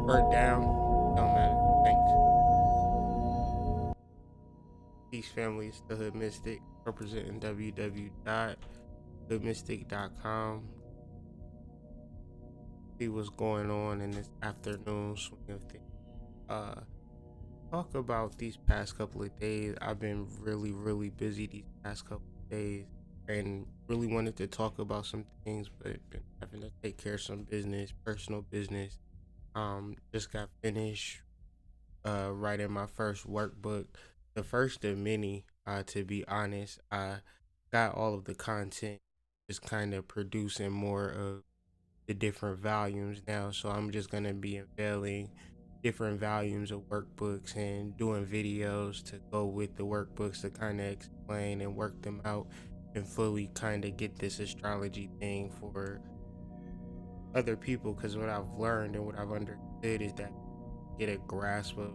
or down. Don't matter. Thanks. Peace family, it's the Hood Mystic representing www.hoodmystic.com. See what's going on in this afternoon swing of things. Uh, talk about these past couple of days. I've been really busy these past couple of days and really wanted to talk about some things, but been having to take care of some business, personal business. Just got finished writing my first workbook, the first of many. To be honest, I got all of the content, just kind of producing more of the different volumes now. So I'm just gonna be unveiling different volumes of workbooks and doing videos to go with the workbooks to kind of explain and work them out and fully kind of get this astrology thing for other people. Because what I've learned and what I've understood is that get a grasp of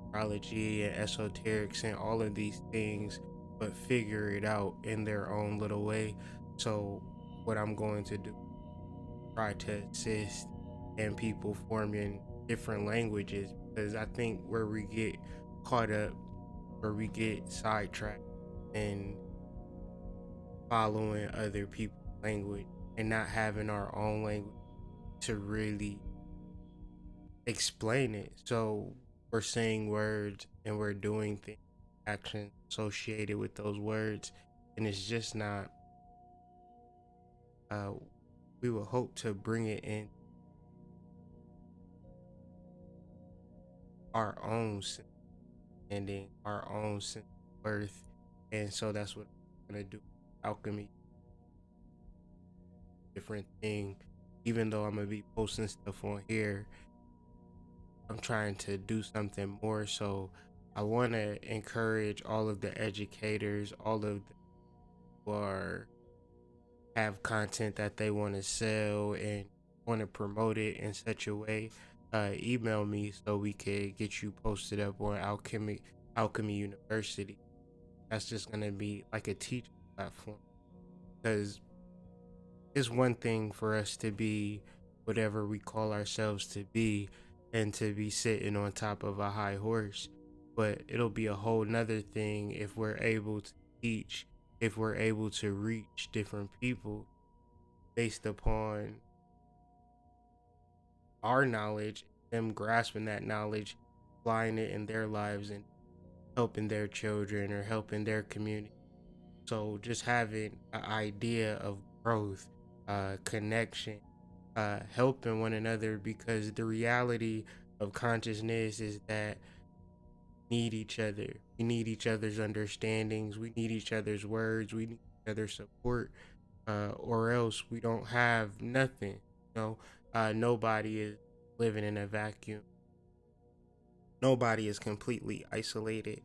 astrology and esoterics and all of these things, but figure it out in their own little way. So what I'm going to do, try to assist in people forming different languages, because I think where we get caught up, where we get sidetracked and following other people's language and not having our own language to really explain it. So we're saying words and we're doing things, actions associated with those words, and it's just not. Uh, we would hope to bring it in our own sense of ending, our own sense of worth, and so that's what I'm gonna do. Alchemy, different thing. Even though I'm gonna be posting stuff on here, I'm trying to do something more. So I want to encourage all of the educators, all of the who are have content that they want to sell and want to promote it in such a way. Email me so we could get you posted up on Alchemy University. That's just gonna be like a teaching platform, because it's one thing for us to be whatever we call ourselves to be and to be sitting on top of a high horse, but it'll be a whole nother thing if we're able to teach, if we're able to reach different people based upon our knowledge, them grasping that knowledge, applying it in their lives and helping their children or helping their community. So just having an idea of growth, connection, helping one another, because the reality of consciousness is that we need each other. We need each other's understandings. We need each other's words. We need each other's support, or else we don't have nothing. You know, nobody is living in a vacuum. Nobody is completely isolated.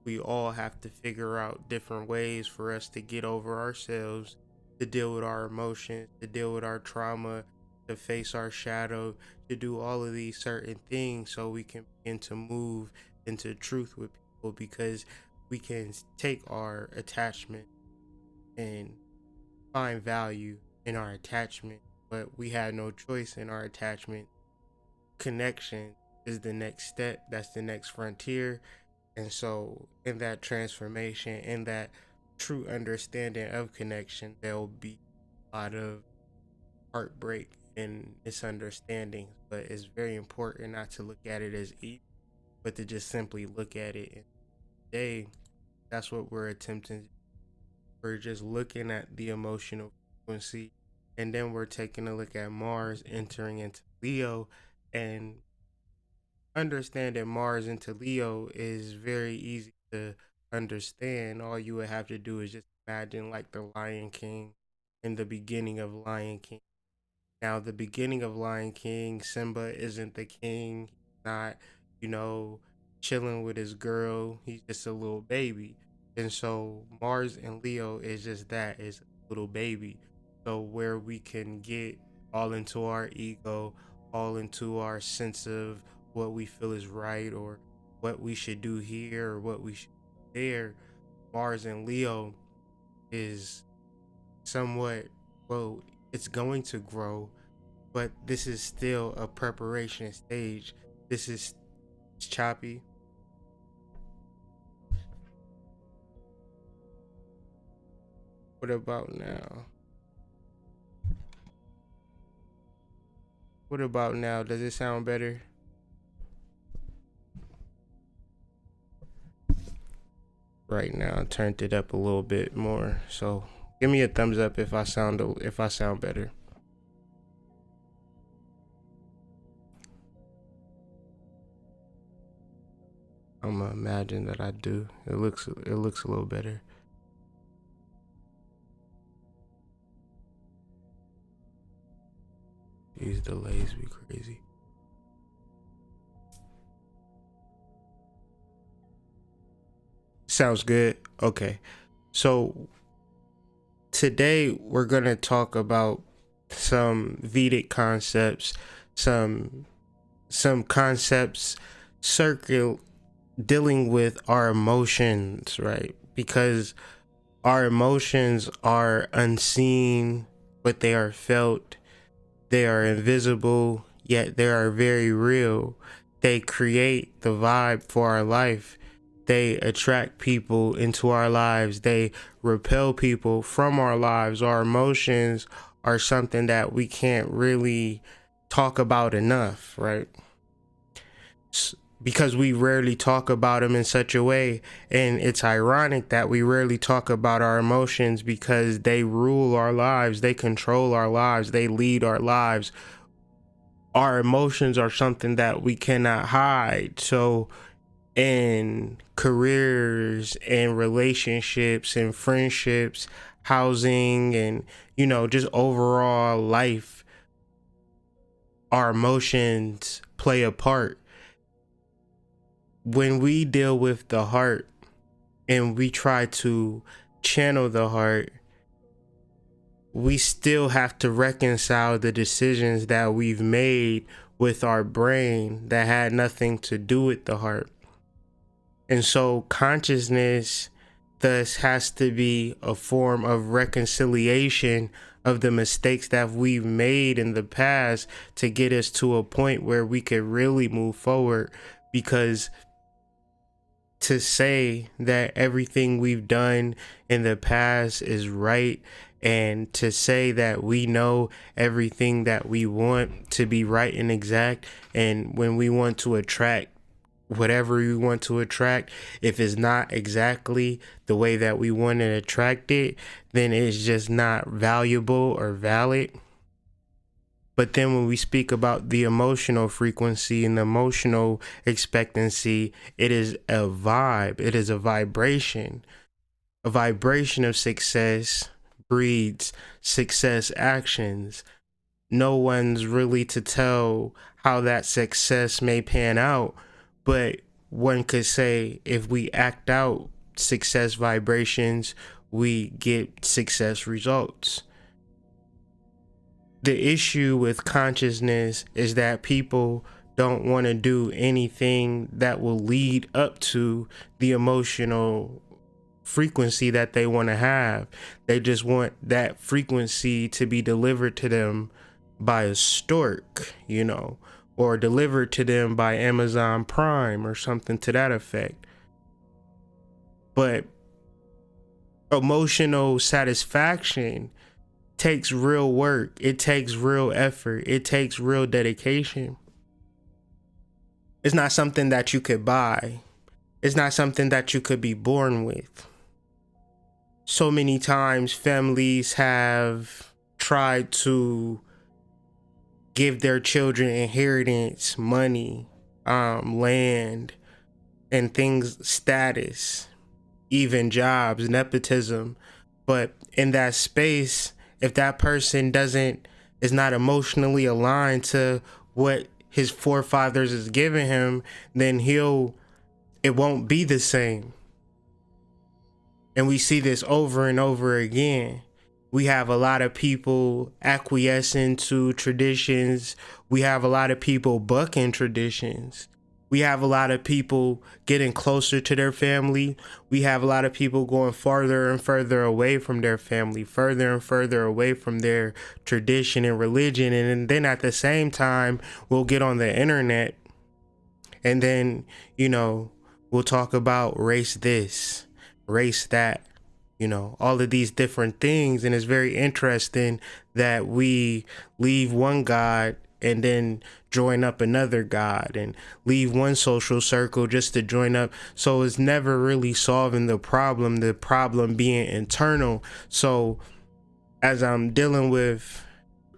We all have to figure out different ways for us to get over ourselves, to deal with our emotions, to deal with our trauma, to face our shadow, to do all of these certain things so we can begin to move into truth with people, because we can take our attachment and find value in our attachment, but we had no choice in our attachment. Connection is the next step, that's the next frontier. And so in that transformation, in that true understanding of connection, there'll be a lot of heartbreak and misunderstandings, but it's very important not to look at it as evil, but to just simply look at it. And today, that's what we're attempting. We're just looking at the emotional frequency, and then we're taking a look at Mars entering into Leo, and understanding Mars into Leo is very easy to understand. All you would have to do is just imagine like the Lion King in the beginning of Lion King. Now, the beginning of Lion King, Simba isn't the king. He's not, you know, chilling with his girl. He's just a little baby. And so Mars and Leo is just that, is a little baby. So where we can get all into our ego, all into our sense of what we feel is right or what we should do here or what we should do there, Mars and Leo is somewhat, well, it's going to grow, but this is still a preparation stage. This is choppy. What about now? What about now? Does it sound better? Right now, I turned it up a little bit more. So give me a thumbs up if I sound better. I'm gonna imagine that I do. It looks a little better. These delays be crazy. Sounds good. Okay. So today we're going to talk about some Vedic concepts, some concepts dealing with our emotions, right? Because our emotions are unseen, but they are felt. They are invisible, yet they are very real. They create the vibe for our life. They attract people into our lives. They repel people from our lives. Our emotions are something that we can't really talk about enough, right? Because we rarely talk about them in such a way. And it's ironic that we rarely talk about our emotions because they rule our lives. They control our lives. They lead our lives. Our emotions are something that we cannot hide. So in careers and relationships and friendships, housing, and, just overall life, our emotions play a part. When we deal with the heart and we try to channel the heart, we still have to reconcile the decisions that we've made with our brain that had nothing to do with the heart. And so consciousness thus has to be a form of reconciliation of the mistakes that we've made in the past to get us to a point where we could really move forward. Because to say that everything we've done in the past is right, and to say that we know everything that we want to be right and exact, and when we want to attract whatever we want to attract, if it's not exactly the way that we want to attract it, then it's just not valuable or valid. But then when we speak about the emotional frequency and the emotional expectancy, it is a vibe. It is a vibration. A vibration of success breeds success actions. No one's really to tell how that success may pan out, but one could say if we act out success vibrations, we get success results. The issue with consciousness is that people don't want to do anything that will lead up to the emotional frequency that they want to have. They just want that frequency to be delivered to them by a stork, or delivered to them by Amazon Prime or something to that effect. But emotional satisfaction takes real work. It takes real effort. It takes real dedication. It's not something that you could buy. It's not something that you could be born with. So many times families have tried to give their children inheritance, money, land, and things, status, even jobs, nepotism. But in that space, if that person is not emotionally aligned to what his forefathers is giving him, then it won't be the same. And we see this over and over again. We have a lot of people acquiescing to traditions. We have a lot of people bucking traditions. We have a lot of people getting closer to their family. We have a lot of people going farther and further away from their family, further and further away from their tradition and religion. And then at the same time, we'll get on the internet and then, we'll talk about race this, race that, all of these different things. And it's very interesting that we leave one God and then join up another God, and leave one social circle just to join up. So it's never really solving the problem being internal. So as I'm dealing with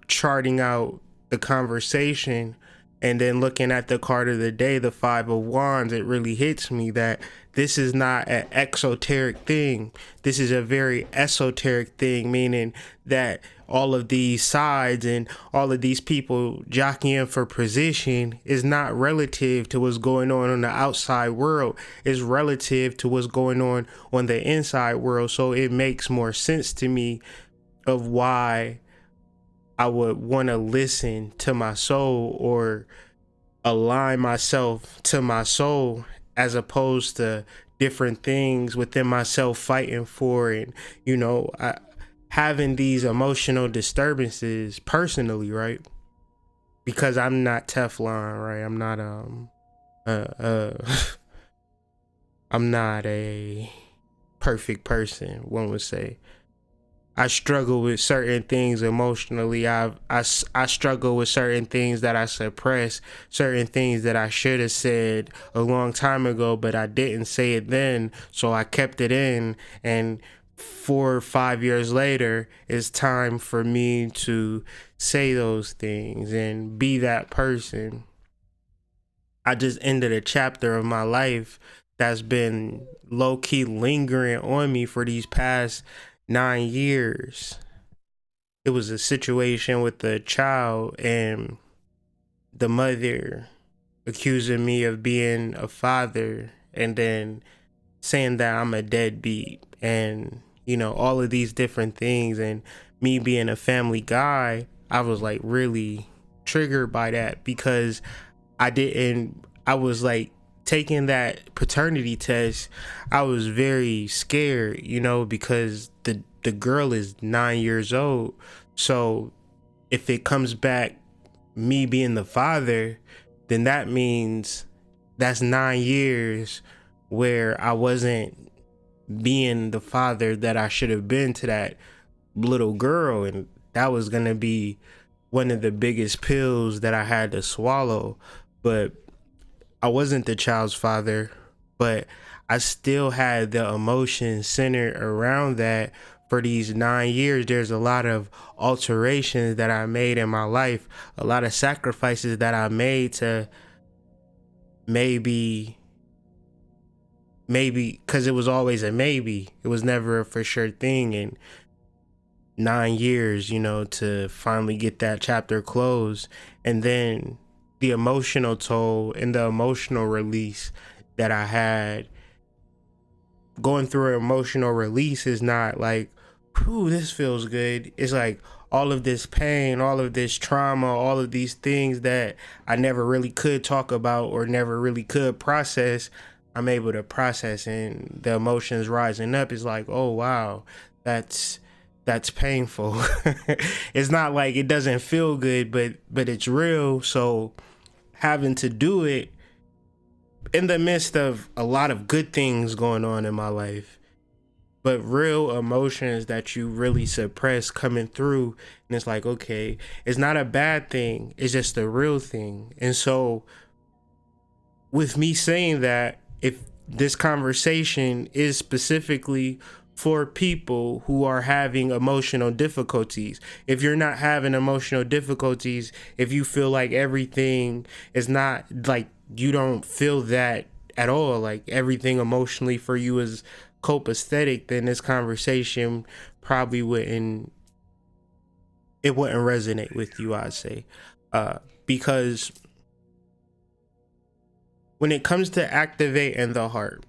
charting out the conversation and then looking at the card of the day, the Five of Wands, it really hits me that this is not an exoteric thing. This is a very esoteric thing, meaning that all of these sides and all of these people jockeying for position is not relative to what's going on in the outside world. It's relative to what's going on the inside world. So it makes more sense to me of why I would want to listen to my soul or align myself to my soul, as opposed to different things within myself fighting for it. Having these emotional disturbances personally, right? Because I'm not Teflon, right? I'm not I'm not a perfect person, one would say. I struggle with certain things emotionally. I struggle with certain things that I suppress, certain things that I should have said a long time ago, but I didn't say it then, so I kept it in. And 4 or 5 years later, it's time for me to say those things and be that person. I just ended a chapter of my life that's been low-key lingering on me for these past 9 years. It was a situation with the child and the mother accusing me of being a father and then saying that I'm a deadbeat and, all of these different things. And me being a family guy, I was like really triggered by that because I was like taking that paternity test. I was very scared, because the girl is 9 years old. So if it comes back me being the father, then that means that's 9 years where I wasn't being the father that I should have been to that little girl. And that was going to be one of the biggest pills that I had to swallow. But I wasn't the child's father, but I still had the emotion centered around that for these 9 years. There's a lot of alterations that I made in my life, a lot of sacrifices that I made to maybe, because it was always a maybe. It was never a for sure thing. And 9 years, to finally get that chapter closed. And then the emotional toll and the emotional release that I had. Going through an emotional release is not like, whew, this feels good. It's like all of this pain, all of this trauma, all of these things that I never really could talk about or never really could process, I'm able to process, and the emotions rising up is like, oh wow, that's painful. It's not like it doesn't feel good, but it's real. So having to do it in the midst of a lot of good things going on in my life, but real emotions that you really suppress coming through, and it's like, okay, it's not a bad thing, it's just a real thing. And so with me saying that, if this conversation is specifically for people who are having emotional difficulties, if you're not having emotional difficulties, if you feel like everything is not like, you don't feel that at all, like everything emotionally for you is copacetic, then this conversation probably wouldn't resonate with you, I'd say. Because when it comes to activating the heart,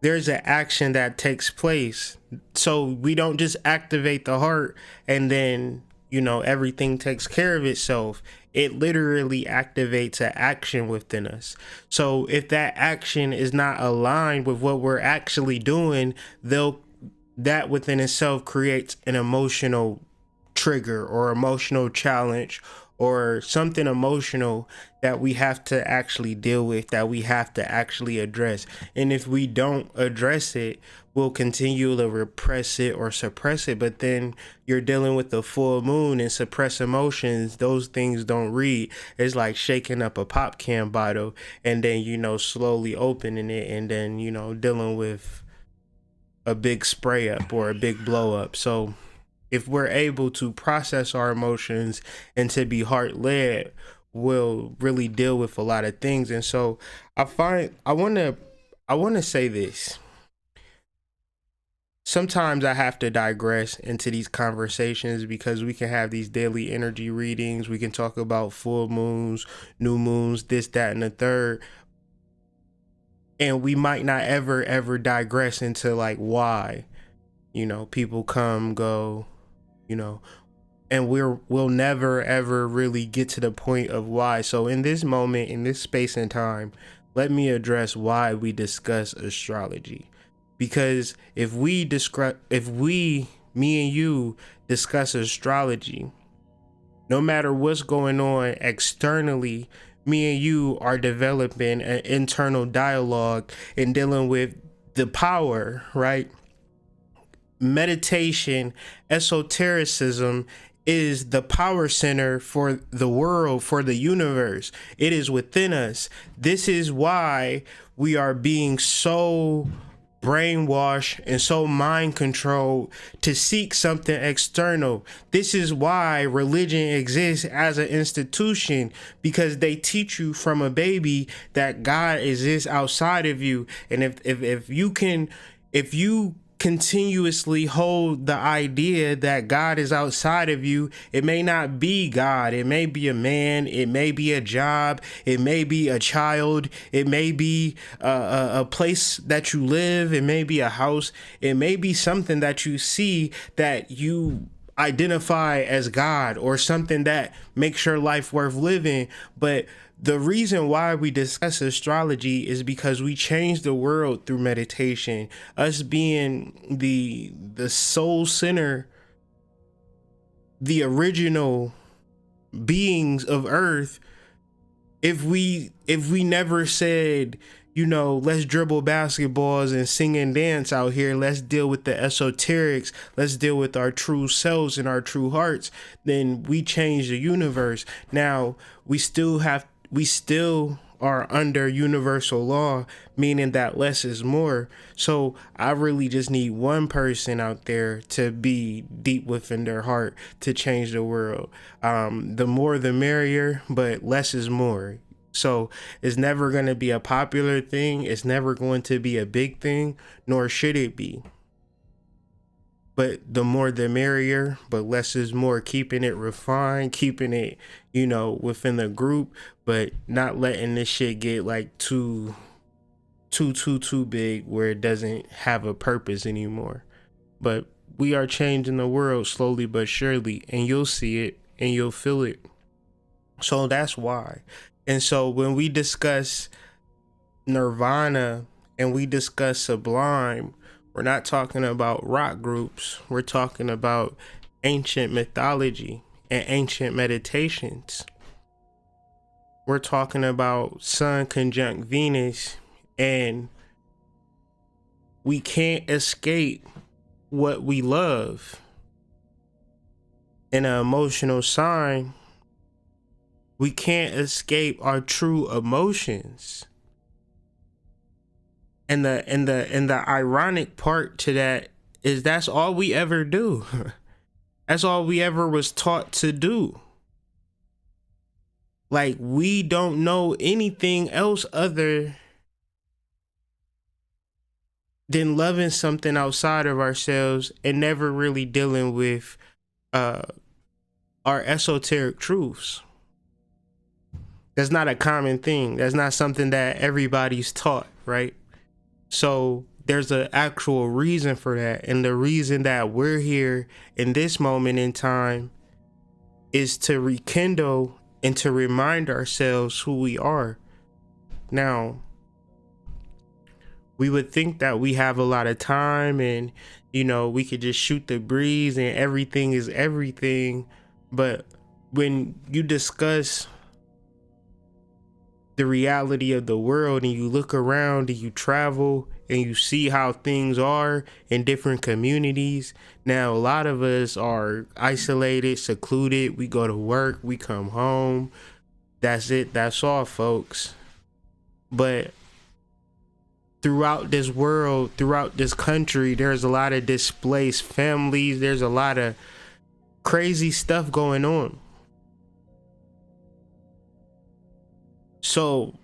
there's an action that takes place. So we don't just activate the heart and then everything takes care of itself. It literally activates an action within us. So if that action is not aligned with what we're actually doing, that within itself creates an emotional trigger or emotional challenge or something emotional that we have to actually deal with, that we have to actually address. And if we don't address it, we'll continue to repress it or suppress it. But then you're dealing with the full moon and suppress emotions. Those things don't read. It's like shaking up a pop can bottle and then, slowly opening it and then, dealing with a big spray up or a big blow up. So if we're able to process our emotions and to be heart led, we'll really deal with a lot of things. And so I want to say this. Sometimes I have to digress into these conversations because we can have these daily energy readings. We can talk about full moons, new moons, this, that, and the third. And we might not ever digress into like why, people come, go, and we'll never ever really get to the point of why. So in this moment, in this space and time, let me address why we discuss astrology. Because if me and you discuss astrology, no matter what's going on externally, me and you are developing an internal dialogue and dealing with the power, right? Meditation, esotericism is the power center for the world, for the universe. It is within us. This is why we are being so brainwashed and so mind controlled to seek something external. This is why religion exists as an institution, because they teach you from a baby that God exists outside of you. And if you continuously hold the idea that God is outside of you, it may not be God. It may be a man. It may be a job. It may be a child. It may be a place that you live. It may be a house. It may be something that you see that you identify as God, or something that makes your life worth living. But the reason why we discuss astrology is because we change the world through meditation. Us being the soul center, the original beings of Earth. If we never said, let's dribble basketballs and sing and dance out here, let's deal with the esoterics, let's deal with our true selves and our true hearts, then we change the universe. Now we still are under universal law, meaning that less is more. So I really just need one person out there to be deep within their heart to change the world. The more the merrier, but less is more. So it's never going to be a popular thing. It's never going to be a big thing, nor should it be. But the more the merrier, but less is more, keeping it refined, keeping it, within the group, but not letting this shit get like too big where it doesn't have a purpose anymore. But we are changing the world slowly but surely, and you'll see it and you'll feel it. So that's why. And so when we discuss Nirvana and we discuss Sublime, we're not talking about rock groups. We're talking about ancient mythology and ancient meditations. We're talking about Sun conjunct Venus, and we can't escape what we love. In an emotional sign, we can't escape our true emotions. And the ironic part to that is that's all we ever do. That's all we ever was taught to do. Like, we don't know anything else other than loving something outside of ourselves and never really dealing with our esoteric truths. That's not a common thing. That's not something that everybody's taught, right? So there's an actual reason for that. And the reason that we're here in this moment in time is to rekindle and to remind ourselves who we are. Now, we would think that we have a lot of time and, we could just shoot the breeze and everything is everything. But when you discuss the reality of the world and you look around and you travel and you see how things are in different communities. Now, a lot of us are isolated, secluded. We go to work, we come home. That's it. That's all, folks. But throughout this world, throughout this country, there's a lot of displaced families. There's a lot of crazy stuff going on. So,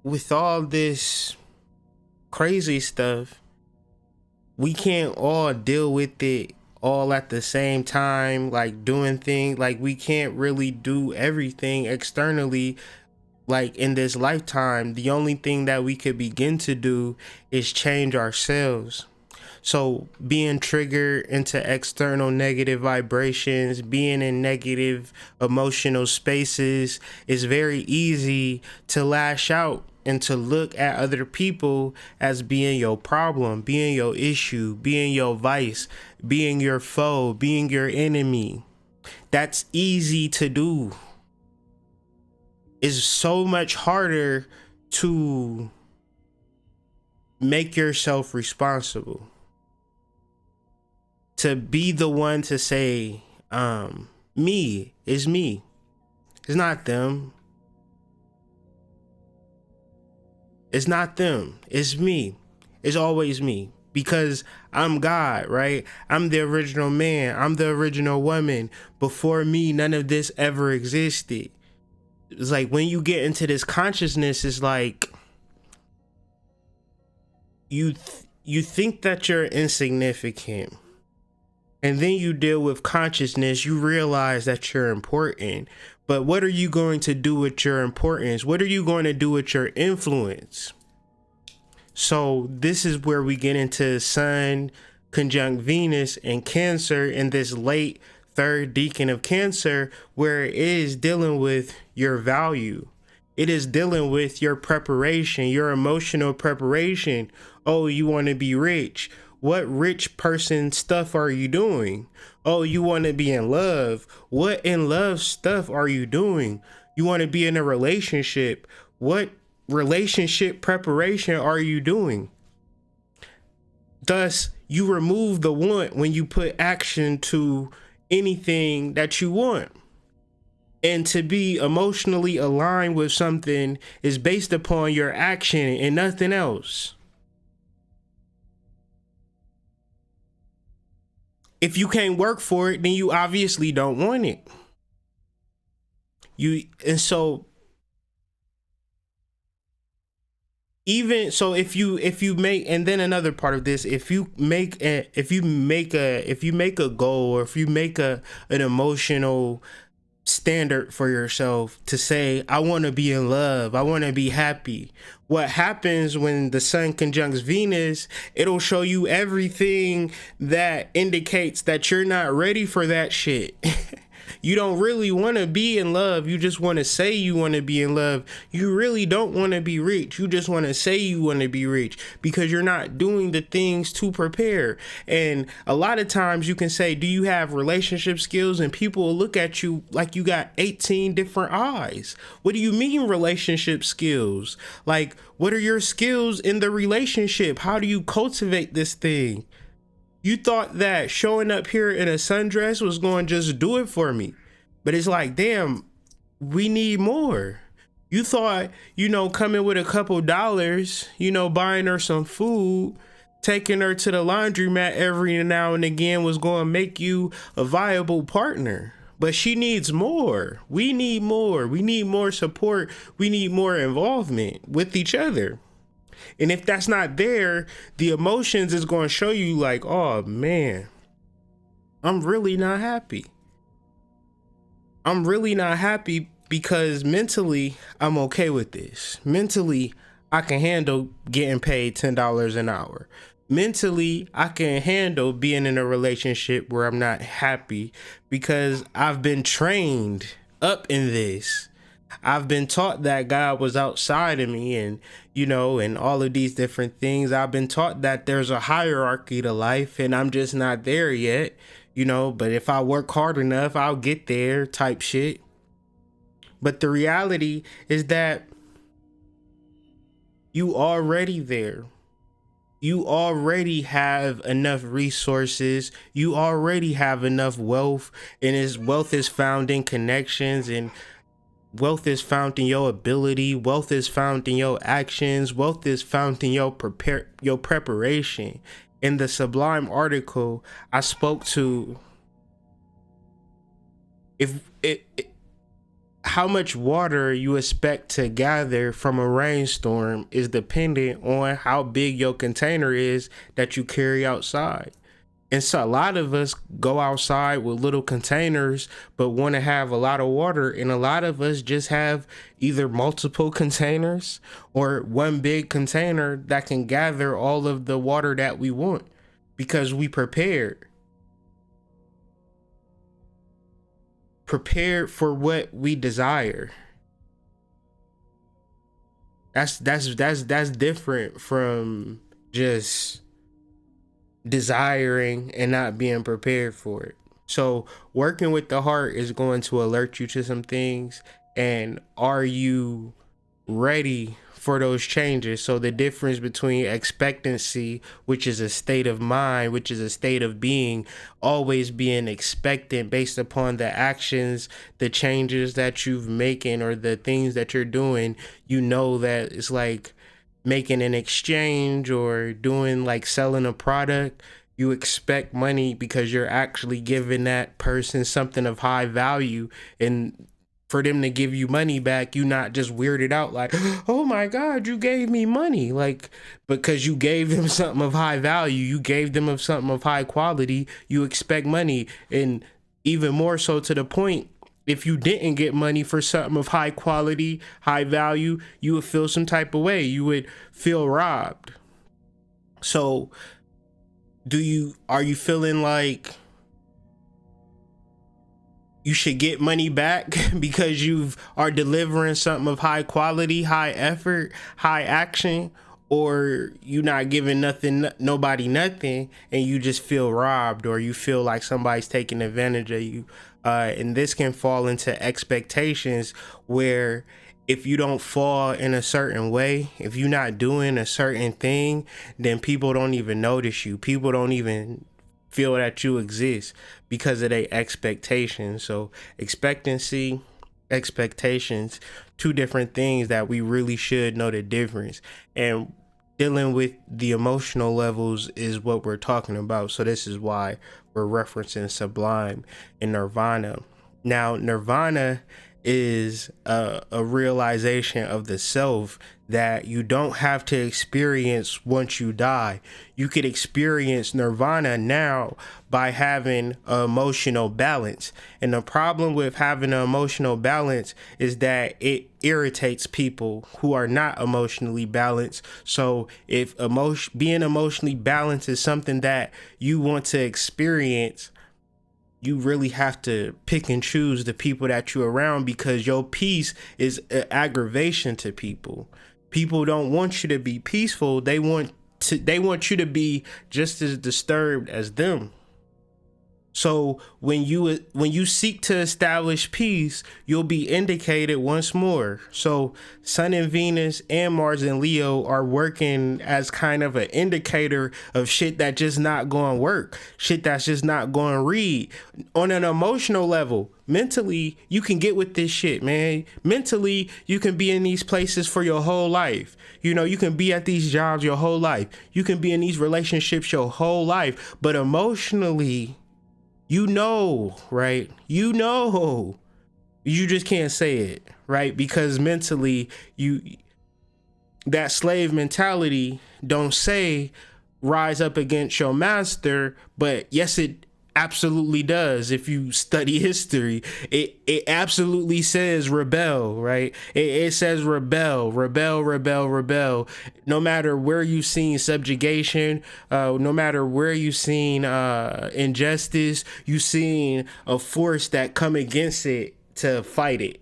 with all this crazy stuff, we can't all deal with it all at the same time, like doing things. Like, we can't really do everything externally, like in this lifetime. The only thing that we could begin to do is change ourselves. So being triggered into external negative vibrations, being in negative emotional spaces, is very easy to lash out and to look at other people as being your problem, being your issue, being your vice, being your foe, being your enemy. That's easy to do. It's so much harder to make yourself responsible. To be the one to say, me is me. It's not them. It's not them. It's me. It's always me. Because I'm God, right? I'm the original man. I'm the original woman. Before me, none of this ever existed. It's like when you get into this consciousness, it's like you think that you're insignificant. And then you deal with consciousness, you realize that you're important. But what are you going to do with your importance? What are you going to do with your influence? So this is where we get into Sun conjunct Venus and Cancer in this late third decan of Cancer, where it is dealing with your value. It is dealing with your preparation, your emotional preparation. Oh, you want to be rich. What rich person stuff are you doing? Oh, you want to be in love. What in love stuff are you doing? You want to be in a relationship. What relationship preparation are you doing? Thus, you remove the want when you put action to anything that you want. And to be emotionally aligned with something is based upon your action and nothing else. If you can't work for it, then you obviously don't want it. If you make, and then another part of this, if you make a goal, or if you make an emotional standard for yourself to say, I want to be in love, I want to be happy. What happens when the Sun conjuncts Venus, it'll show you everything that indicates that you're not ready for that shit. You don't really want to be in love. You just want to say you want to be in love. You really don't want to be rich. You just want to say you want to be rich because you're not doing the things to prepare. And a lot of times you can say, do you have relationship skills? And people will look at you like you got 18 different eyes. What do you mean relationship skills? Like, what are your skills in the relationship? How do you cultivate this thing? You thought that showing up here in a sundress was going to just do it for me. But it's like, damn, we need more. You thought, coming with a couple dollars, buying her some food, taking her to the laundromat every now and again was going to make you a viable partner. But she needs more. We need more. We need more support. We need more involvement with each other. And if that's not there, the emotions is going to show you like, oh man, I'm really not happy. I'm really not happy because mentally I'm okay with this. Mentally, I can handle getting paid $10 an hour. Mentally, I can handle being in a relationship where I'm not happy because I've been trained up in this. I've been taught that God was outside of me, and and all of these different things. I've been taught that there's a hierarchy to life and I'm just not there yet, but if I work hard enough, I'll get there type shit. But the reality is that you already there. You already have enough resources. You already have enough wealth, and wealth is found in connections, and wealth is found in your ability. Wealth is found in your actions. Wealth is found in your preparation. In the Sublime article, I spoke to if it how much water you expect to gather from a rainstorm is dependent on how big your container is that you carry outside. And so a lot of us go outside with little containers, but want to have a lot of water. And a lot of us just have either multiple containers or one big container that can gather all of the water that we want because we prepared for what we desire. That's different from just desiring and not being prepared for it. So working with the heart is going to alert you to some things. And are you ready for those changes? So the difference between expectancy, which is a state of mind, which is a state of being, always being expectant based upon the actions, the changes that you've making, or the things that you're doing, that it's like making an exchange or doing like selling a product. You expect money because you're actually giving that person something of high value, and for them to give you money back, you not just weirded out like, oh my God, you gave me money. Like, because you gave them something of high value, you gave them of something of high quality, you expect money. And even more so to the point, if you didn't get money for something of high quality, high value, you would feel some type of way. You would feel robbed. So are you feeling like you should get money back because you are delivering something of high quality, high effort, high action, or you not giving nobody nothing, and you just feel robbed, or you feel like somebody's taking advantage of you? And this can fall into expectations where if you don't fall in a certain way, if you're not doing a certain thing, then people don't even notice you. People don't even feel that you exist because of their expectations. So expectancy, expectations, two different things that we really should know the difference. And dealing with the emotional levels is what we're talking about. So this is why we're referencing Sublime and Nirvana. Now, Nirvana is a realization of the self that you don't have to experience once you die. You could experience nirvana now by having an emotional balance. And the problem with having an emotional balance is that it irritates people who are not emotionally balanced. So if being emotionally balanced is something that you want to experience, you really have to pick and choose the people that you're around, because your peace is an aggravation to people. People don't want you to be peaceful. They want you to be just as disturbed as them. So when you seek to establish peace, you'll be indicated once more. So Sun and Venus and Mars and Leo are working as kind of an indicator of shit that just not going to work, shit that's just not going to read. On an emotional level, mentally, you can get with this shit, man. Mentally, you can be in these places for your whole life. You can be at these jobs your whole life. You can be in these relationships your whole life. But emotionally, right? You just can't say it, right? Because mentally, that slave mentality don't say rise up against your master, but yes, it absolutely does. If you study history, it absolutely says rebel, right? It says rebel, rebel, rebel, rebel. No matter where you've seen subjugation, no matter where you've seen injustice, you've seen a force that come against it to fight it.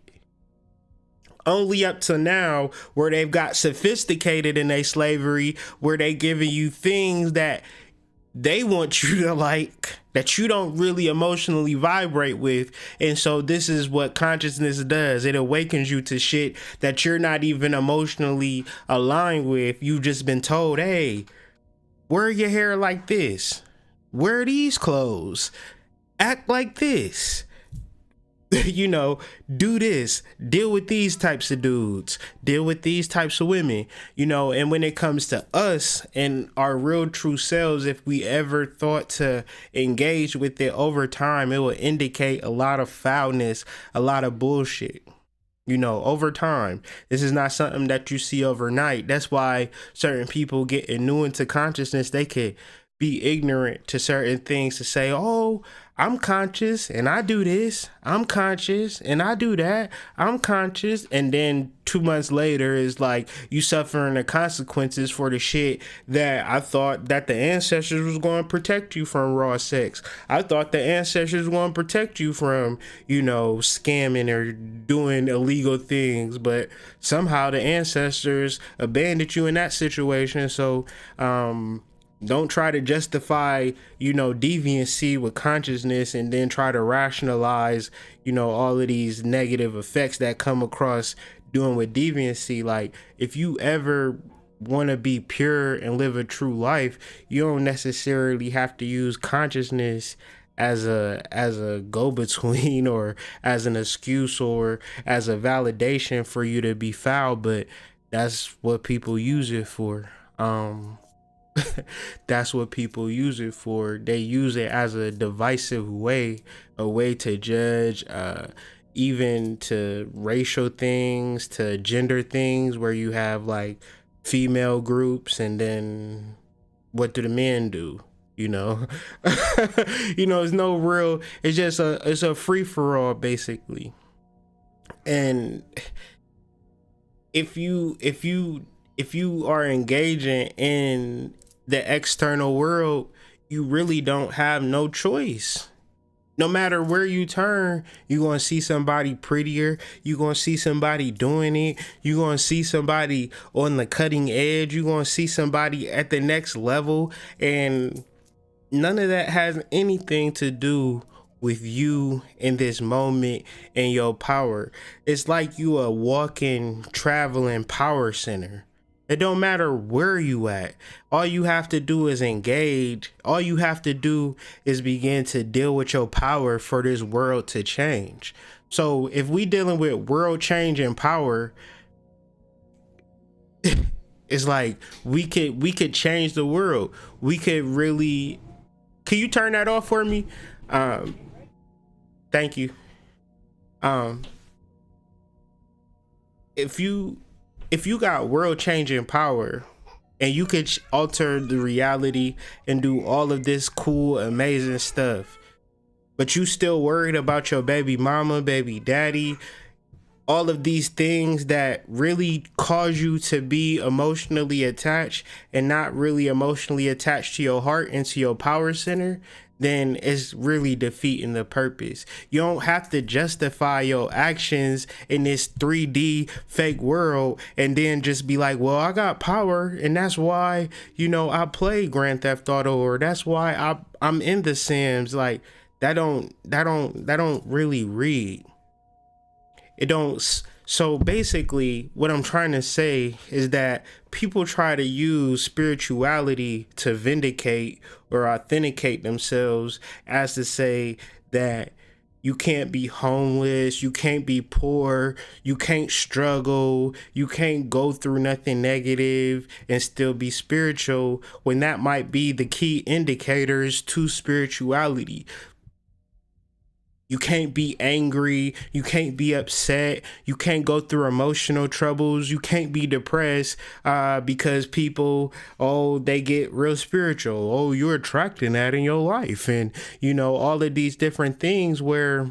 Only up to now, where they've got sophisticated in their slavery, where they giving you things that they want you to like, that you don't really emotionally vibrate with. And so this is what consciousness does. It awakens you to shit that you're not even emotionally aligned with. You've just been told, hey, wear your hair like this, wear these clothes, act like this. You know, do this, deal with these types of dudes, deal with these types of women, you know. And when it comes to us and our real true selves, if we ever thought to engage with it over time, it will indicate a lot of foulness, a lot of bullshit, you know, over time. This is not something that you see overnight. That's why certain people getting new into consciousness, they could be ignorant to certain things, to say, oh, I'm conscious and I do this, I'm conscious and I do that, I'm conscious. And then 2 months later is like you suffering the consequences for the shit that I thought that the ancestors was going to protect you from. Raw sex, I thought the ancestors were going to protect you from, you know, scamming or doing illegal things, but somehow the ancestors abandoned you in that situation. So don't try to justify, you know, deviancy with consciousness and then try to rationalize, you know, all of these negative effects that come across doing with deviancy. Like, if you ever want to be pure and live a true life, you don't necessarily have to use consciousness as a go-between or as an excuse or as a validation for you to be foul, but that's what people use it for. That's what people use it for. They use it as a divisive way, a way to judge, even to racial things, to gender things, where you have like female groups, and then what do the men do? You know, you know, it's no real. It's just it's a free for all basically. And if you are engaging in the external world, you really don't have no choice. No matter where you turn, you're going to see somebody prettier. You're going to see somebody doing it. You're going to see somebody on the cutting edge. You're going to see somebody at the next level. And none of that has anything to do with you in this moment and your power. It's like you a walking, traveling power center. It don't matter where you at. All you have to do is engage. All you have to do is begin to deal with your power for this world to change. So if we dealing with world change and power, it's like we could change the world. We could really. Can you turn that off for me? Thank you. If you got world changing power and you could alter the reality and do all of this cool, amazing stuff, but you still worried about your baby mama, baby daddy, all of these things that really cause you to be emotionally attached and not really emotionally attached to your heart and to your power center, then it's really defeating the purpose. You don't have to justify your actions in this 3D fake world and then just be like, well, I got power and that's why, you know, I play Grand Theft Auto, or that's why I'm in The Sims. Like, that don't really read. It don't. So basically what I'm trying to say is that people try to use spirituality to vindicate or authenticate themselves, as to say that you can't be homeless, you can't be poor, you can't struggle, you can't go through nothing negative and still be spiritual, when that might be the key indicators to spirituality. You can't be angry. You can't be upset. You can't go through emotional troubles. You can't be depressed because people, oh, they get real spiritual. Oh, you're attracting that in your life. And, all of these different things where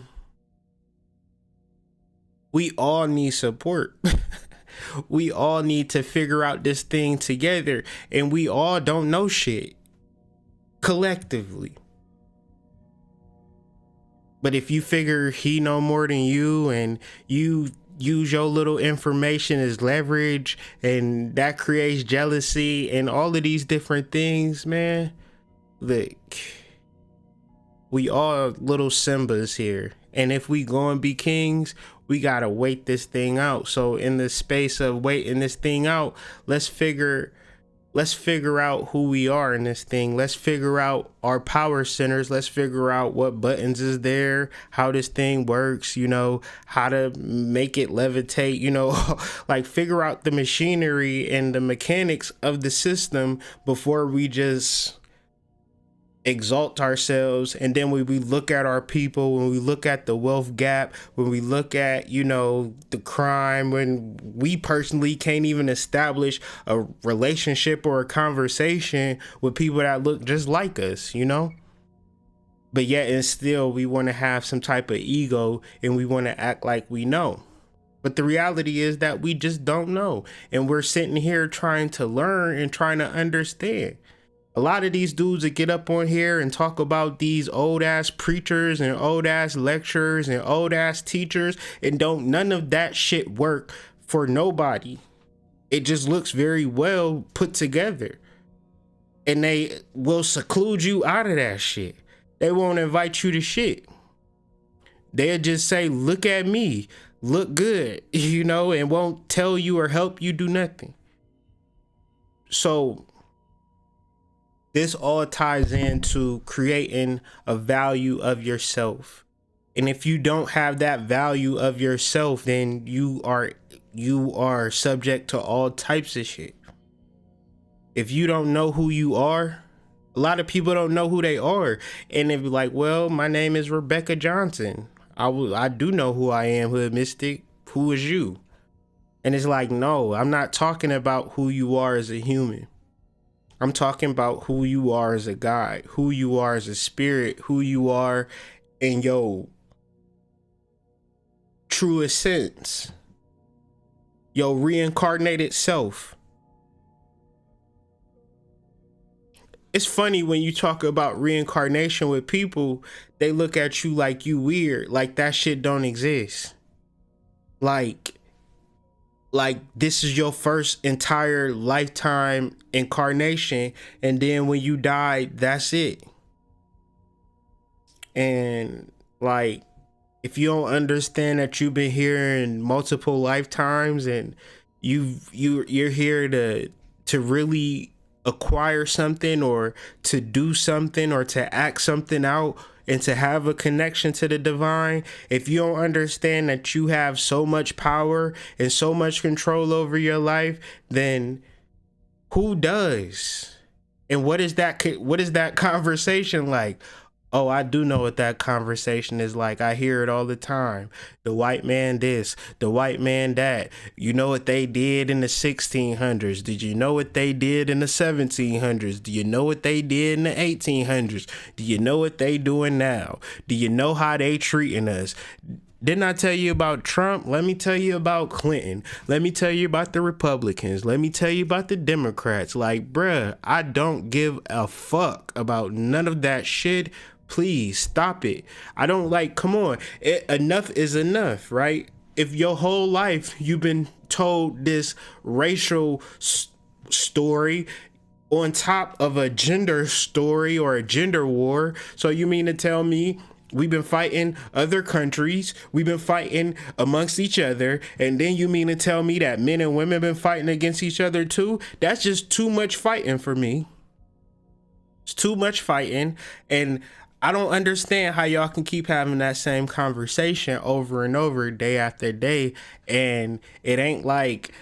we all need support. We all need to figure out this thing together. And we all don't know shit collectively. But if you figure he know more than you and you use your little information as leverage and that creates jealousy and all of these different things, man, look, we all little Simbas here. And if we go and be kings, we gotta wait this thing out. So in the space of waiting this thing out, let's figure out who we are in this thing. Let's figure out our power centers. Let's figure out what buttons is there, how this thing works, how to make it levitate, like figure out the machinery and the mechanics of the system before we just exalt ourselves. And then when we look at our people, when we look at the wealth gap, when we look at the crime, when we personally can't even establish a relationship or a conversation with people that look just like us, but yet and still we want to have some type of ego and we want to act like we know. But the reality is that we just don't know, and we're sitting here trying to learn and trying to understand. A lot of these dudes that get up on here and talk about these old ass preachers and old ass lecturers and old ass teachers, and none of that shit work for nobody. It just looks very well put together. And they will seclude you out of that shit. They won't invite you to shit. They'll just say, look at me, look good, and won't tell you or help you do nothing. So this all ties into creating a value of yourself. And if you don't have that value of yourself, then you are subject to all types of shit. If you don't know who you are, a lot of people don't know who they are. And they'll be like, well, my name is Rebecca Johnson. I do know who I am, Hood Mystic. Who is you? And it's like, no, I'm not talking about who you are as a human. I'm talking about who you are as a God, who you are as a spirit, who you are in your true essence, your reincarnated self. It's funny when you talk about reincarnation with people, they look at you like you weird, like that shit don't exist. Like this is your first entire lifetime incarnation, and then when you die, that's it. And like, if you don't understand that you've been here in multiple lifetimes, and you're here to really acquire something or to do something or to act something out and to have a connection to the divine, if you don't understand that you have so much power and so much control over your life, then who does? And what is that conversation like? Oh, I do know what that conversation is like. I hear it all the time. The white man this, the white man that. You know what they did in the 1600s? Did you know what they did in the 1700s? Do you know what they did in the 1800s? Do you know what they doing now? Do you know how they treating us? Didn't I tell you about Trump? Let me tell you about Clinton. Let me tell you about the Republicans. Let me tell you about the Democrats. Like, bruh, I don't give a fuck about none of that shit. Please stop it. I don't come on. Enough is enough, right? If your whole life you've been told this racial story on top of a gender story or a gender war, so you mean to tell me we've been fighting other countries, we've been fighting amongst each other, and then you mean to tell me that men and women been fighting against each other too? That's just too much fighting for me. It's too much fighting, and I don't understand how y'all can keep having that same conversation over and over, day after day, and it ain't like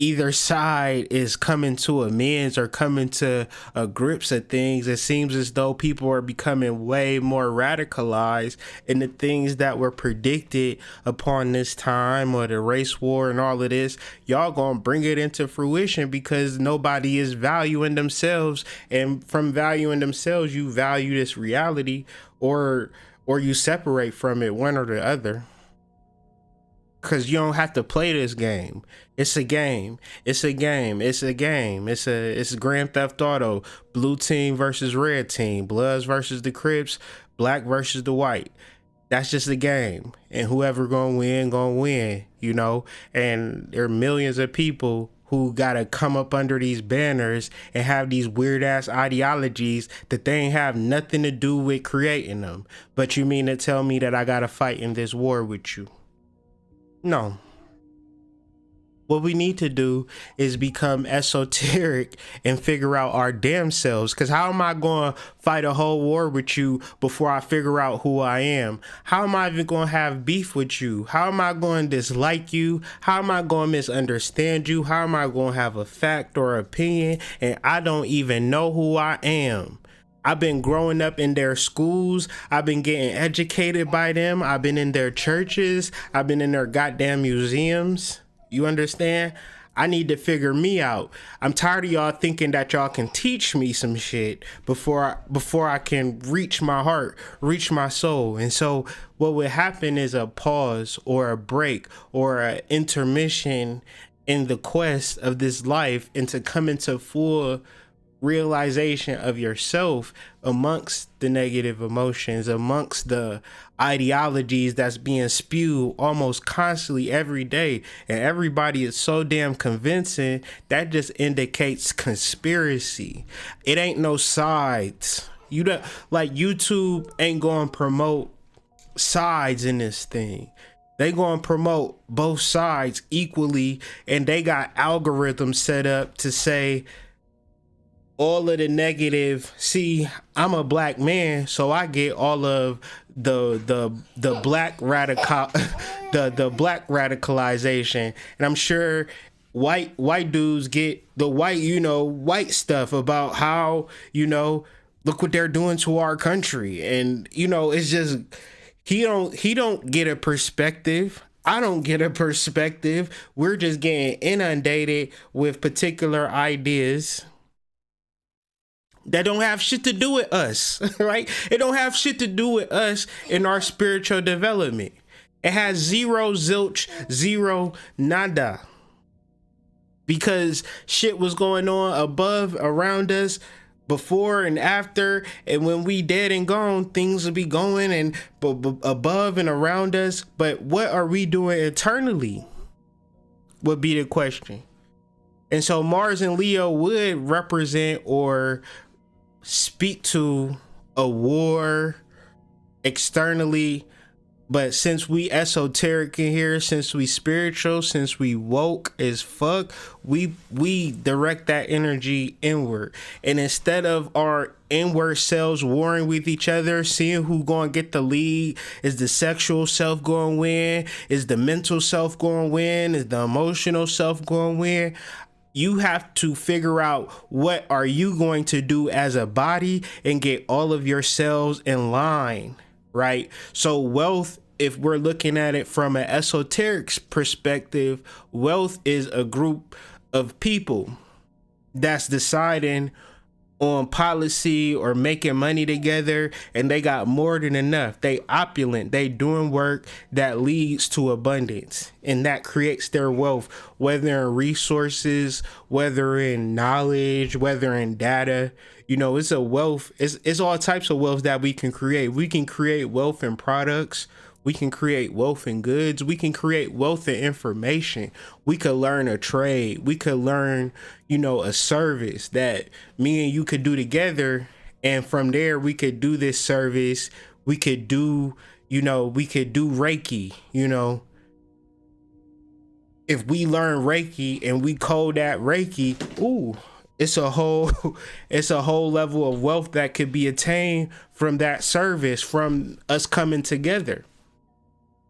either side is coming to amends or coming to a grips of things. It seems as though people are becoming way more radicalized in the things that were predicted upon this time, or the race war and all of this. Y'all gonna bring it into fruition because nobody is valuing themselves, and from valuing themselves, you value this reality, or you separate from it, one or the other. Because you don't have to play this game. It's a game. It's a game. It's a game. It's Grand Theft Auto. Blue team versus red team. Bloods versus the Crips. Black versus the white. That's just a game. And whoever gonna win, you know? And there are millions of people who gotta come up under these banners and have these weird ass ideologies that they ain't have nothing to do with creating them. But you mean to tell me that I gotta fight in this war with you? No. What we need to do is become esoteric and figure out our damn selves. Because how am I going to fight a whole war with you before I figure out who I am? How am I even going to have beef with you? How am I going to dislike you? How am I going to misunderstand you? How am I going to have a fact or opinion and I don't even know who I am? I've been growing up in their schools. I've been getting educated by them. I've been in their churches. I've been in their goddamn museums. You understand? I need to figure me out. I'm tired of y'all thinking that y'all can teach me some shit before I can reach my heart, reach my soul. And so what would happen is a pause or a break or an intermission in the quest of this life, and to come into full realization of yourself amongst the negative emotions, amongst the ideologies that's being spewed almost constantly every day, and everybody is so damn convincing that just indicates conspiracy. It ain't no sides. You don't, like, YouTube ain't gonna promote sides in this thing. They gonna promote both sides equally, and they got algorithms set up to say all of the negative. See, I'm a black man, so I get all of the black radical the black radicalization, and I'm sure white dudes get the white stuff about how, look what they're doing to our country. And it's just he don't get a perspective. I don't get a perspective. We're just getting inundated with particular ideas that don't have shit to do with us, right? It don't have shit to do with us in our spiritual development. It has zero, zilch, zero, nada. Because shit was going on above, around us, before and after, and when we dead and gone, things will be going and above and around us. But what are we doing eternally would be the question. And so Mars and Leo would represent or speak to a war externally, but since we esoteric in here, since we spiritual, since we woke as fuck, we direct that energy inward. And instead of our inward selves warring with each other, seeing who gonna get the lead, is the sexual self gonna win, is the mental self gonna win, is the emotional self gonna win, you have to figure out what are you going to do as a body and get all of your cells in line, right? So wealth, if we're looking at it from an esoteric perspective, wealth is a group of people that's deciding on policy or making money together, and they got more than enough. They opulent, they doing work that leads to abundance, and that creates their wealth, whether in resources, whether in knowledge, whether in data. It's a wealth, it's all types of wealth that we can create. We can create wealth in products, we can create wealth in goods, we can create wealth in information. We could learn a trade, we could learn, a service that me and you could do together. And from there, we could do this service. We could do, we could do Reiki, If we learn Reiki and we code that Reiki, ooh, it's a whole level of wealth that could be attained from that service, from us coming together.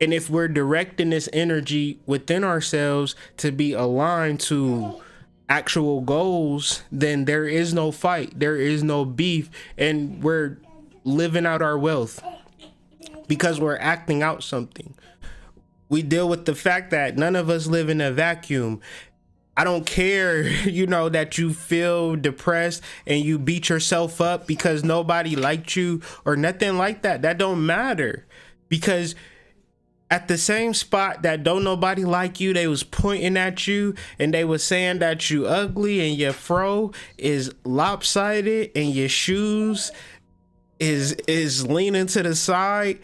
And if we're directing this energy within ourselves to be aligned to actual goals, then there is no fight, there is no beef, and we're living out our wealth because we're acting out something. We deal with the fact that none of us live in a vacuum. I don't care, that you feel depressed and you beat yourself up because nobody liked you or nothing like that. That don't matter, because at the same spot that don't nobody like you, they was pointing at you and they was saying that you ugly and your fro is lopsided and your shoes is leaning to the side.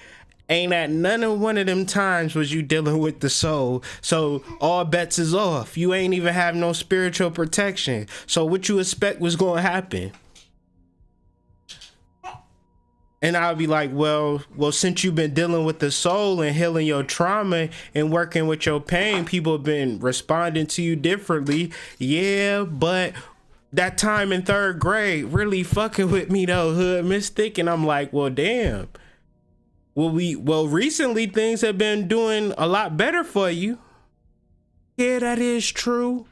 Ain't at none of one of them times was you dealing with the soul. So all bets is off. You ain't even have no spiritual protection. So what you expect was going to happen? And I'll be like, well, since you've been dealing with the soul and healing your trauma and working with your pain, people have been responding to you differently. Yeah, but that time in 3rd grade really fucking with me though, hood mystic. And I'm like, well, damn. Well, recently things have been doing a lot better for you. Yeah, that is true.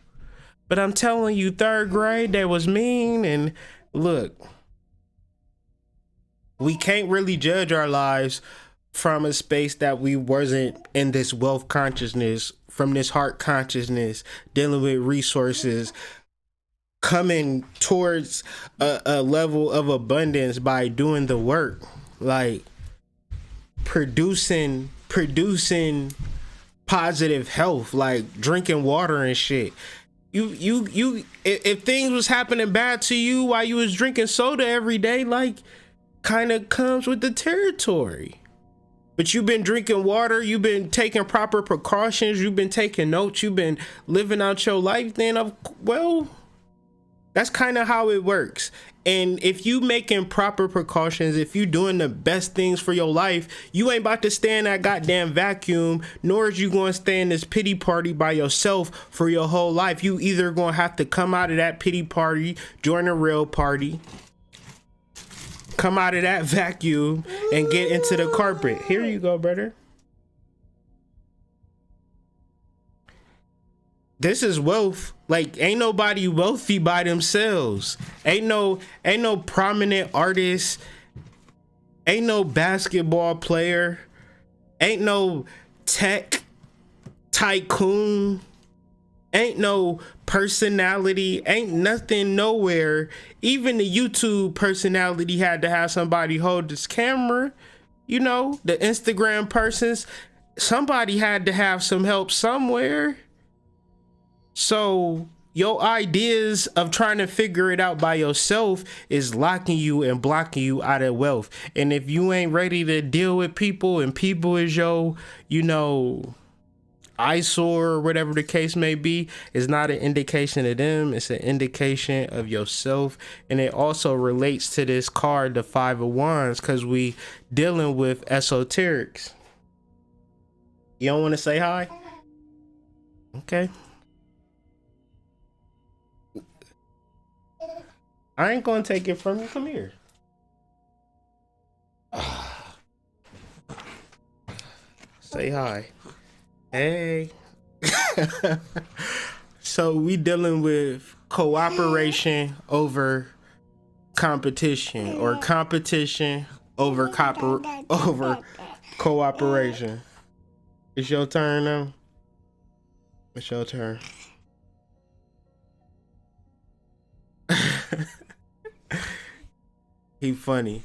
But I'm telling you, 3rd grade, that was mean. And look, we can't really judge our lives from a space that we wasn't in this wealth consciousness, from this heart consciousness, dealing with resources, coming towards a level of abundance by doing the work, like producing positive health, like drinking water and shit. If things was happening bad to you while you was drinking soda every day, like, kind of comes with the territory. But you've been drinking water, you've been taking proper precautions, you've been taking notes, you've been living out your life, then well, that's kind of how it works. And if you making proper precautions, if you doing the best things for your life, you ain't about to stay in that goddamn vacuum, nor is you going to stay in this pity party by yourself for your whole life. You either going to have to come out of that pity party, join a real party, come out of that vacuum and get into the carpet. Here you go, brother. This is wealth. Like, ain't nobody wealthy by themselves. Ain't no prominent artist. Ain't no basketball player. Ain't no tech tycoon. Ain't no personality. Ain't nothing nowhere. Even the YouTube personality had to have somebody hold this camera. The Instagram persons, somebody had to have some help somewhere. So your ideas of trying to figure it out by yourself is locking you and blocking you out of wealth. And if you ain't ready to deal with people, and people is your, eyesore or whatever the case may be, is not an indication of them. It's an indication of yourself. And it also relates to this card, the 5 of Wands, because we dealing with esoterics. You don't want to say hi? Okay. I ain't gonna take it from you. Come here. Say hi. Hey. So we dealing with cooperation over competition, or competition over cooperation. It's your turn now. It's your turn. He funny.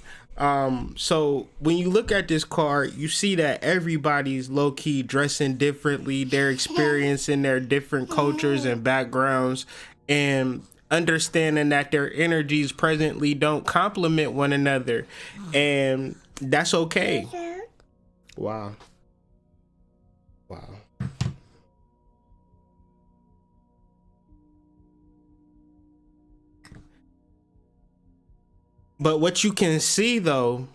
So when you look at this card, you see that everybody's low-key dressing differently. They're experiencing their different cultures and backgrounds, and understanding that their energies presently don't complement one another, and that's okay. Wow. But what you can see though,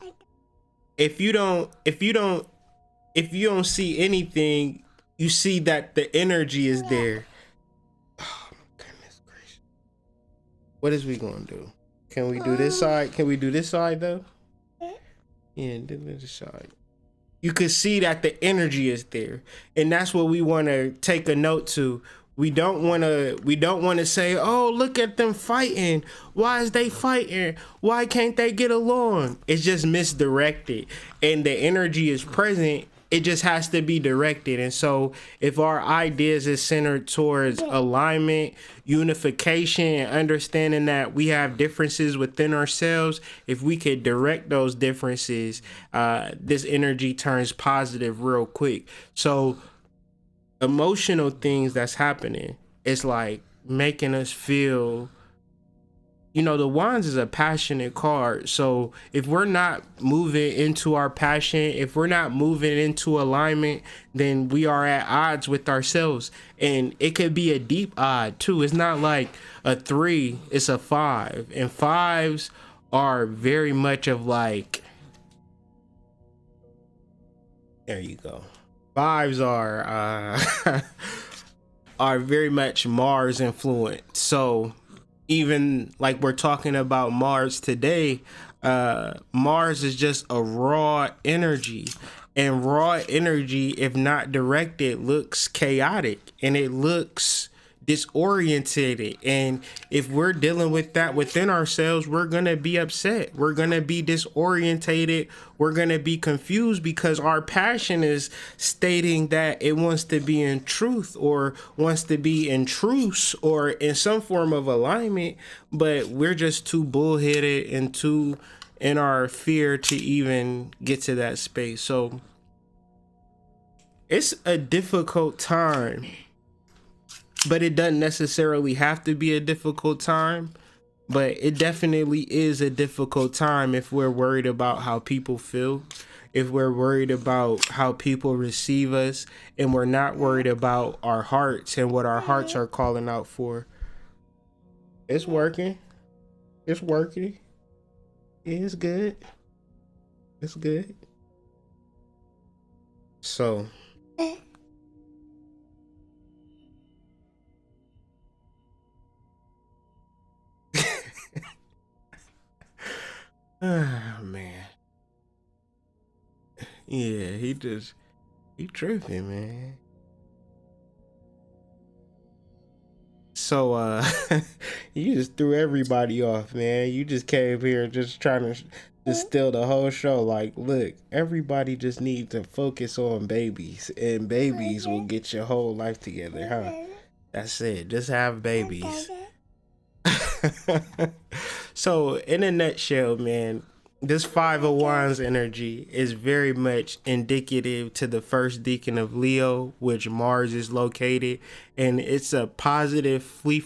if you don't see anything, you see that the energy is there. Oh my goodness gracious. What is we gonna do? Can we do this side? Can we do this side though? Yeah, do this side. You could see that the energy is there, and that's what we want to take a note to. We don't want to say, oh, look at them fighting, why is they fighting, why can't they get along? It's just misdirected, and the energy is present. It just has to be directed. And so if our ideas is centered towards alignment, unification, and understanding that we have differences within ourselves, if we could direct those differences, this energy turns positive real quick. So emotional things that's happening, it's like making us feel, the wands is a passionate card. So if we're not moving into our passion, if we're not moving into alignment, then we are at odds with ourselves. And it could be a deep odd too. It's not like a 3, it's a 5. And 5s are very much of like, there you go. 5s are very much Mars influenced. So even like we're talking about Mars today, Mars is just a raw energy, and raw energy, if not directed, looks chaotic and it looks disoriented. And if we're dealing with that within ourselves, we're gonna be upset, we're gonna be disorientated, we're gonna be confused, because our passion is stating that it wants to be in truth or wants to be in truce or in some form of alignment, but we're just too bullheaded and too in our fear to even get to that space. So it's a difficult time, but it doesn't necessarily have to be a difficult time. But it definitely is a difficult time if we're worried about how people feel, if we're worried about how people receive us, and we're not worried about our hearts and what our hearts are calling out for. It's working. It's working. It's good. It's good. So oh man. Yeah, he tripping, man. So you just threw everybody off, man. You just came here just trying to just steal the whole show. Like, look, everybody just needs to focus on babies, and babies will get your whole life together, huh? That's it. Just have babies. So, in a nutshell, man, this 5 of Wands energy is very much indicative to the first decan of Leo, which Mars is located, and it's a positive, free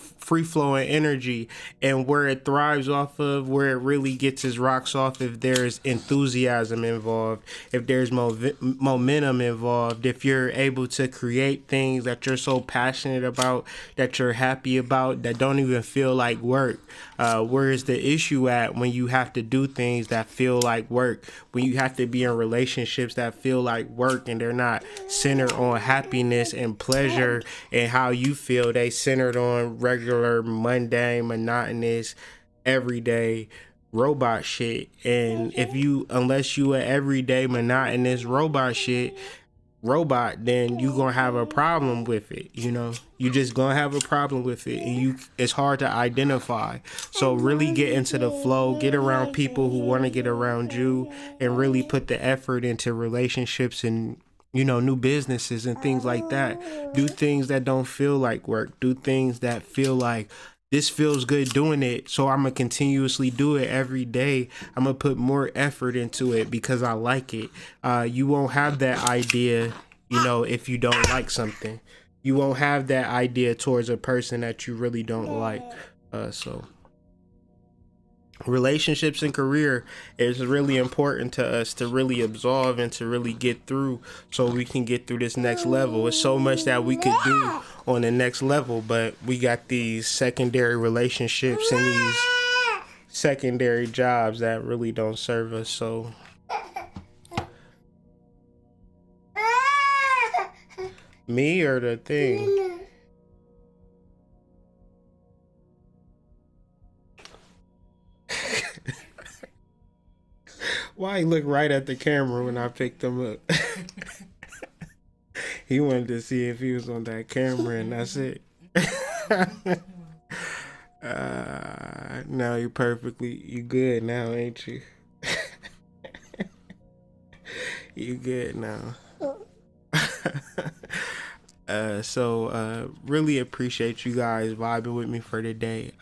flowing energy. And where it thrives off of, where it really gets its rocks off, if there's enthusiasm involved, if there's momentum involved, if you're able to create things that you're so passionate about, that you're happy about, that don't even feel like work. Where is the issue at when you have to do things that feel like work, when you have to be in relationships that feel like work and they're not centered on happiness and pleasure and how you feel, they centered on regular, mundane, monotonous, everyday robot shit. And unless you a everyday monotonous robot, then you gonna have a problem with it. You just gonna have a problem with it, and it's hard to identify. So really get into the flow, get around people who want to get around you, and really put the effort into relationships and new businesses and things like that. Do things that don't feel like work. Do things that feel like, this feels good doing it, so I'm gonna continuously do it every day. I'm gonna put more effort into it because I like it. You won't have that idea, if you don't like something. You won't have that idea towards a person that you really don't like. So relationships and career is really important to us to really absolve and to really get through, so we can get through this next level. It's so much that we could do on the next level, but we got these secondary relationships and these secondary jobs that really don't serve us. So me or the thing? Why why he looked right at the camera when I picked him up. He wanted to see if he was on that camera, and that's it. Now you good now, ain't you? You good now. So really appreciate you guys vibing with me for today.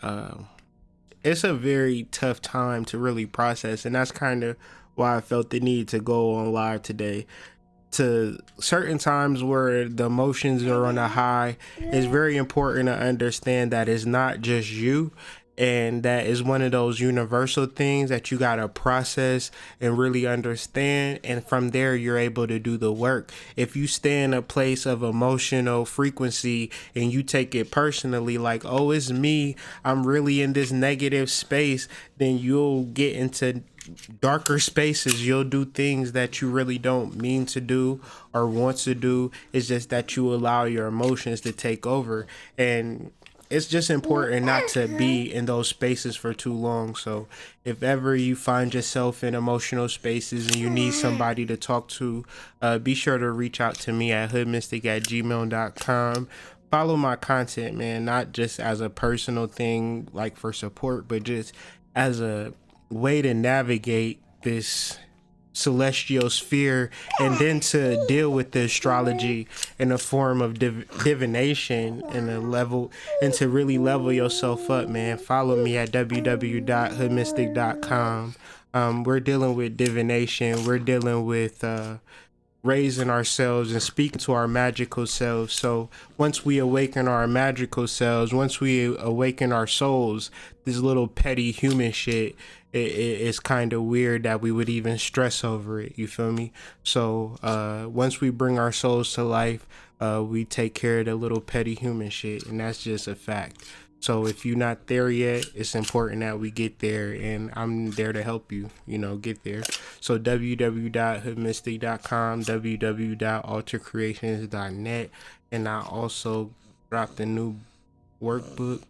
It's a very tough time to really process, and that's kind of why I felt the need to go on live today. To certain times where the emotions are on a high, it's very important to understand that it's not just you, and that is one of those universal things that you got to process and really understand, and from there you're able to do the work. If you stay in a place of emotional frequency and you take it personally, like, oh, it's me, I'm really in this negative space, then you'll get into darker spaces. You'll do things that you really don't mean to do or want to do. It's just that you allow your emotions to take over, and it's just important not to be in those spaces for too long. So if ever you find yourself in emotional spaces and you need somebody to talk to, be sure to reach out to me at hoodmystic@gmail.com. Follow my content, man, not just as a personal thing like for support, but just as a way to navigate this celestial sphere, and then to deal with the astrology in a form of divination and a level, and to really level yourself up, man. Follow me at www.hoodmystic.com. We're dealing with divination. We're dealing with raising ourselves and speaking to our magical selves. So once we awaken our magical selves, once we awaken our souls, this little petty human shit, it's kind of weird that we would even stress over it. You feel me? So once we bring our souls to life, we take care of the little petty human shit, and that's just a fact. So if you're not there yet, it's important that we get there, and I'm there to help you, get there. So www.hoodmystic.com, www.altercreations.net, and I also dropped a new workbook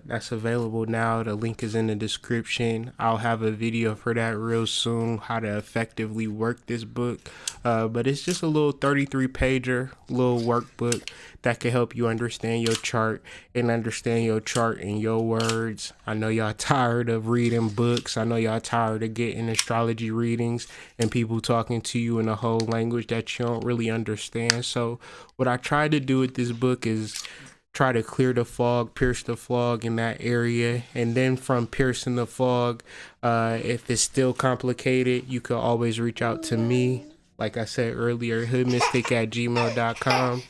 that's available now. The link is in the description. I'll have a video for that real soon, how to effectively work this book. But it's just a little 33-pager little workbook that can help you understand your chart and understand your chart in your words. I know y'all tired of reading books. I know y'all tired of getting astrology readings and people talking to you in a whole language that you don't really understand. So what I try to do with this book is try to clear the fog, pierce the fog in that area. And then from piercing the fog, if it's still complicated, you could always reach out to me. Like I said earlier, hoodmystic@gmail.com.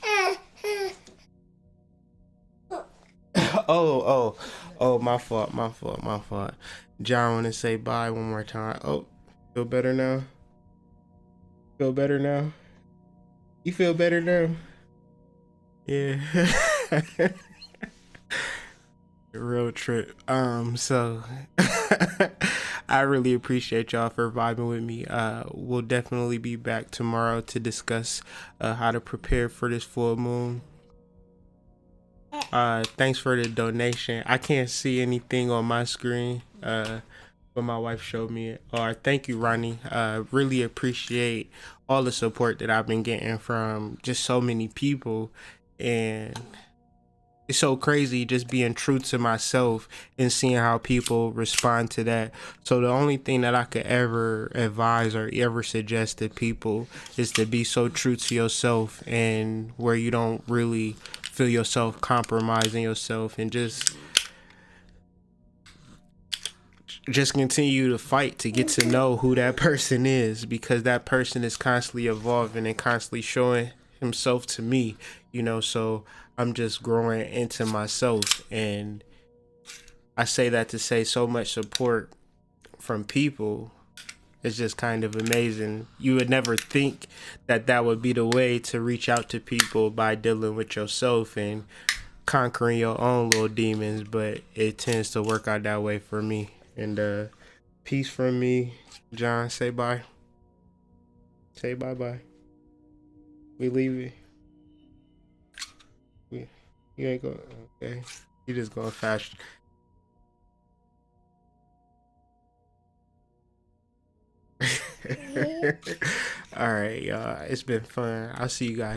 Oh, my fault. John, want to say bye one more time. Oh, feel better now? Feel better now? You feel better now? Yeah. Real trip. So I really appreciate y'all for vibing with me. We'll definitely be back tomorrow to discuss how to prepare for this full moon. Thanks for the donation. I can't see anything on my screen, but my wife showed me it. Thank you, Ronnie. Really appreciate all the support that I've been getting from just so many people, and it's so crazy just being true to myself and seeing how people respond to that. So the only thing that I could ever advise or ever suggest to people is to be so true to yourself, and where you don't really feel yourself compromising yourself, and just continue to fight to get to know who that person is, because that person is constantly evolving and constantly showing himself to me, so I'm just growing into myself. And I say that to say so much support from people. It's just kind of amazing. You would never think that that would be the way to reach out to people, by dealing with yourself and conquering your own little demons, but it tends to work out that way for me. And peace from me. John, say bye. Say bye-bye. We leave it. You ain't going, okay. You just going fast. All right, y'all. It's been fun. I'll see you guys